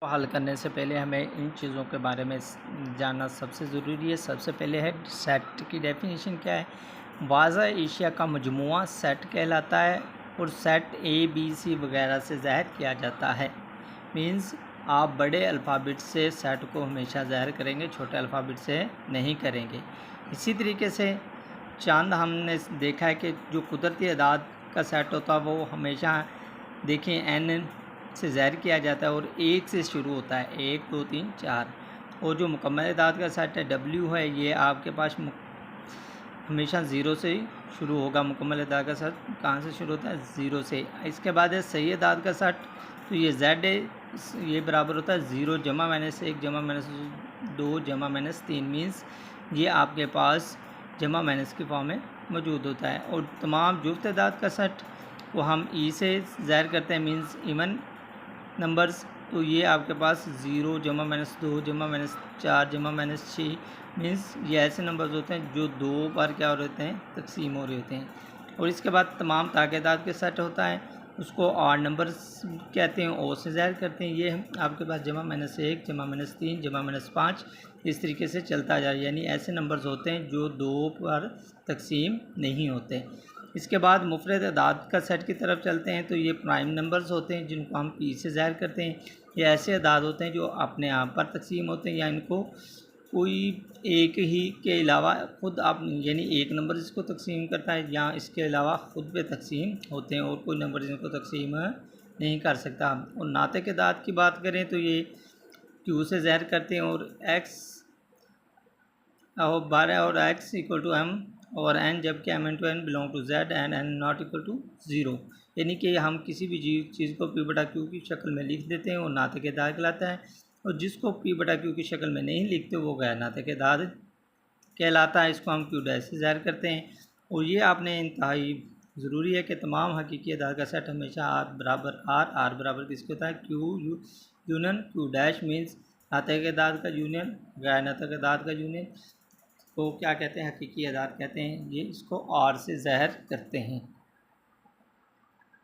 हल करने से पहले हमें इन चीज़ों के बारे में जानना सबसे ज़रूरी है। सबसे पहले है सेट की डेफिनेशन क्या है। वाज़ा एशिया का मजमुआ सेट कहलाता है और सेट ए बी सी वगैरह से ज़ाहिर किया जाता है। मींस आप बड़े अल्फ़ाबेट से सेट को हमेशा ज़ाहिर करेंगे, छोटे अल्फ़ाबेट से नहीं करेंगे। इसी तरीके से चंद हमने देखा है कि जो कुदरती अदाद का सेट होता है वो हमेशा देखें एन से ज़ाहिर किया जाता है और एक से शुरू होता है, 1 2 3 4। और जो मुकम्मल अदाद का सेट है डब्ल्यू है, ये आपके पास हमेशा ज़ीरो से ही शुरू होगा। मुकम्मल अदाद का सेट कहाँ से शुरू होता है? ज़ीरो से। इसके बाद है सही अदाद का सेट, तो ये जेड है, ये बराबर होता है 0 जमा माइनस 1 जमा माइनस 2 जमा माइनस 3। मीन्स ये आपके पास जमा माइनस की फॉर्म में मौजूद होता है। और तमाम जुफ्त अदाद का सेट को हम ई से ज़ाहिर करते हैं, मीन्स इवन नंबर्स, तो ये आपके पास 0 जमा माइनस 2 जमा माइनस 4 जमा माइनस 6। मीन्स ये ऐसे नंबर्स होते हैं जो 2 बार क्या हो रहे हैं, तकसीम हो रहे होते हैं। और इसके बाद तमाम ताक़ेदात के सेट होता है, उसको ऑड नंबर्स कहते हैं, ओ से ज़ाहिर करते हैं। ये आपके पास जमा माइनस 1 जमा माइनस 3 जमा माइनस 5 इस तरीके से चलता जा रहा है, यानी ऐसे नंबर्स होते हैं जो 2 पर तकसीम नहीं होते। इसके बाद मुफरद अदाद का सेट की तरफ चलते हैं, तो ये प्राइम नंबर्स होते हैं जिनको हम पी से ज़ाहिर करते हैं। ये ऐसे अदाद होते हैं जो अपने आप पर तकसीम होते हैं, या इनको कोई एक ही के अलावा ख़ुद आप यानी एक नंबर इसको तकसीम करता है, या इसके अलावा ख़ुद पे तकसीम होते हैं और कोई नंबर इनको तकसीम नहीं कर सकता। और नातिक अदाद की बात करें तो ये क्यू से ज़ाहिर करते हैं, और एक्स और 12 और एक्स इक्वल टू एम और एन, जबकि M N to N belong to Z and N not equal to 0। यानी कि हम किसी भी चीज़ को पी बटा क्यू की शक्ल में लिख देते हैं और नातिक अदाद कहलाता है, और जिसको पी बटा क्यू की शक्ल में नहीं लिखते वो गैर नातिक अदाद कहलाता है। इसको हम क्यू डैश से ज़ाहिर करते हैं। और ये आपने इंतहाई ज़रूरी है कि तमाम हकीकी अदाद का सेट हमेशा आर बराबर आर बराबर किसके होता है, Q union Q dash. Means नातिक अदाद का यूनियन गैर नातिक अदाद का यूनियन को क्या कहते हैं, हकीकी अदाद कहते हैं। ये इसको और से ज़ाहिर करते हैं।